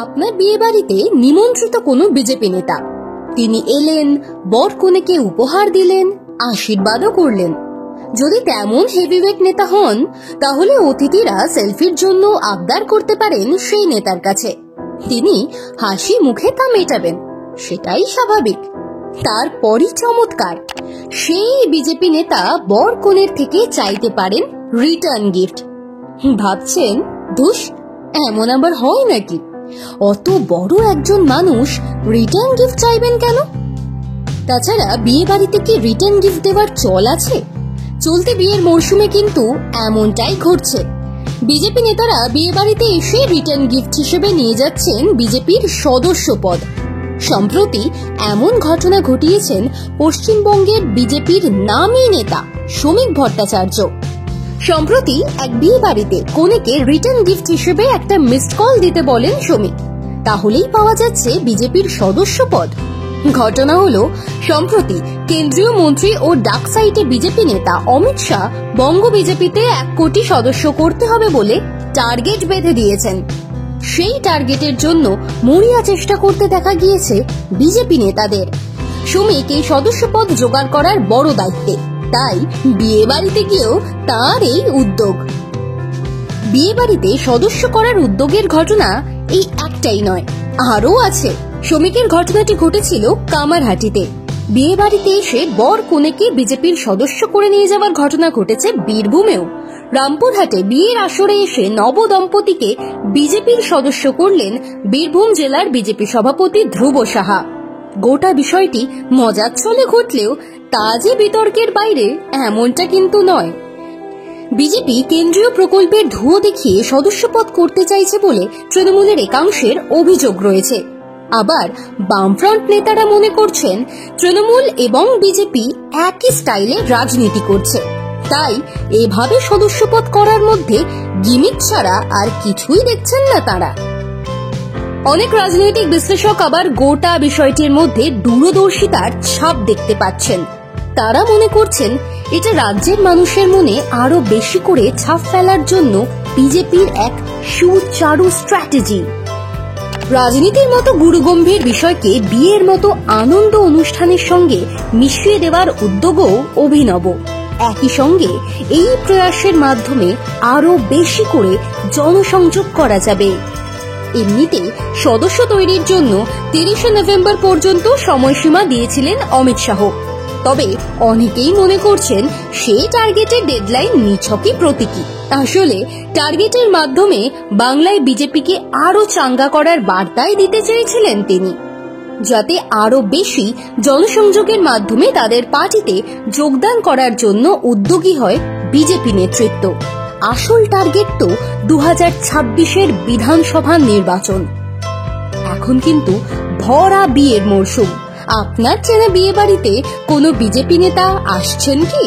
আপনার বিয়ে বাড়িতে নিমন্ত্রিত কোনো বিজেপি নেতা, তিনি এলেন, বর কনেকে উপহার দিলেন, আশীর্বাদও করলেন। যদি তেমন হেভিওয়েট নেতা হন, তাহলে অতিথিরা সেলফির জন্য আবদার করতে পারেন সেই নেতার কাছে। তিনি হাসি মুখে তা মেটাবেন, সেটাই স্বাভাবিক। তারপরই চমৎকার, সেই বিজেপি নেতা বর কনের থেকে চাইতে পারেন রিটার্ন গিফট। ভাবছেন, ধুস, এমন আবার হয় নাকি? অত বড় একজন মানুষ রিটার্ন গিফট চাইবেন কেন? তাছাড়া বিয়ে বাড়িতে কি রিটার্ন গিফট দেওয়ার চল আছে? চলতি বিয়ের মরশুমে কিন্তু এমনটাই ঘটছে। বিজেপি নেতারা বিয়ে বাড়িতে এসে রিটার্ন গিফট হিসেবে নিয়ে যাচ্ছেন বিজেপির সদস্য পদ। সম্প্রতি এমন ঘটনা ঘটিয়েছেন পশ্চিমবঙ্গের বিজেপির নামী নেতা শ্রমিক ভট্টাচার্য। সম্প্রতি এক বিয়ে বাড়িতে কনেকে রিটার্ন গিফট হিসেবে একটা মিসড কল দিতে বলেন শ্রমিক, তাহলেই পাওয়া যাচ্ছে বিজেপির সদস্য পদ। ঘটনা হলো, সম্প্রতি কেন্দ্রীয় মন্ত্রী ও ডাক সাইটে বিজেপি নেতা অমিত শাহ বঙ্গ বিজেপিতে 1 কোটি সদস্য করতে হবে বলে টার্গেট বেঁধে দিয়েছেন। সেই টার্গেটের জন্য মরিয়া চেষ্টা করতে দেখা গিয়েছে বিজেপি নেতাদের। শ্রমিক এই সদস্য পদ জোগাড় করার বড় দায়িত্বে, তাই বিয়ে বাড়িতে গিয়েও তার এই উদ্যোগ। বিয়ে বাড়িতে সদস্য করার উদ্যোগের ঘটনা এই একটাই নয়, আরও আছে। শ্রমিকের ঘটনাটি ঘটেছিল কামারহাটিতে। বিয়ে বাড়িতে এসে বর কনেকে বিজেপির সদস্য করে নিয়ে যাওয়ার ঘটনা ঘটেছে বীরভূমেও। রামপুরহাটে বিয়ের আসরে এসে নব দম্পতিকে বিজেপির সদস্য করলেন বীরভূম জেলার বিজেপি সভাপতি ধ্রুব সাহা। গোটা বিষয়টি মজার ছলে ঘটলেও তা যে বিতর্কের বাইরে এমনটা কিন্তু নয়। বিজেপি কেন্দ্রীয় প্রকল্পের ধুয়ো দেখিয়ে সদস্যপদ করতে চাইছে বলে তৃণমূলের একাংশের অভিযোগ রয়েছে। আবার বামফ্রন্ট নেতারা মনে করছেন তৃণমূল এবং বিজেপি একই স্টাইলে রাজনীতি করছে, তাই এভাবে সদস্যপদ করার মধ্যে গিমিক ছাড়া আর কিছুই দেখছেন না তারা। অনেক রাজনৈতিক বিশ্লেষক আবার গোটা বিষয়টির মধ্যে দূরদর্শিতার ছাপ দেখতে পাচ্ছেন। তারা মনে করছেন এটা রাজ্যের মানুষের মনে আরো বেশি করে ছাপ ফেলার জন্য বিজেপির এক সুচারু স্ট্র্যাটেজি। রাজনীতির মতো গুরুগম্ভীর বিষয়কে বিয়ের মতো আনন্দ অনুষ্ঠানের সঙ্গে মিশিয়ে দেওয়ার উদ্যোগও অভিনব। একই সঙ্গে এই প্রয়াসের মাধ্যমে আরো বেশি করে জনসংযোগ করা যাবে। এমনিতে সদস্য তৈরির জন্য 30শে নভেম্বর পর্যন্ত সময়সীমা দিয়েছিলেন অমিত শাহ। তবে অনেকেই মনে করছেন সেই টার্গেটের ডেডলাইন নিছকই প্রতীকী। আসলে টার্গেটের মাধ্যমে বাংলায় বিজেপিকে আরো চাঙ্গা করার বার্তাই দিতে চেয়েছিলেন তিনি, যাতে আরো বেশি জনসংযোগের মাধ্যমে তাদের পার্টিতে যোগদান করার জন্য উদ্যোগী হয় বিজেপি নেতৃত্ব। আসল টার্গেট তো 2026-এর বিধানসভা নির্বাচন। এখন কিন্তু ভরা বিয়ের মরশুম। আপনার চেনা বিয়ে বাড়িতে কোনো বিজেপি নেতা আসছেন কি?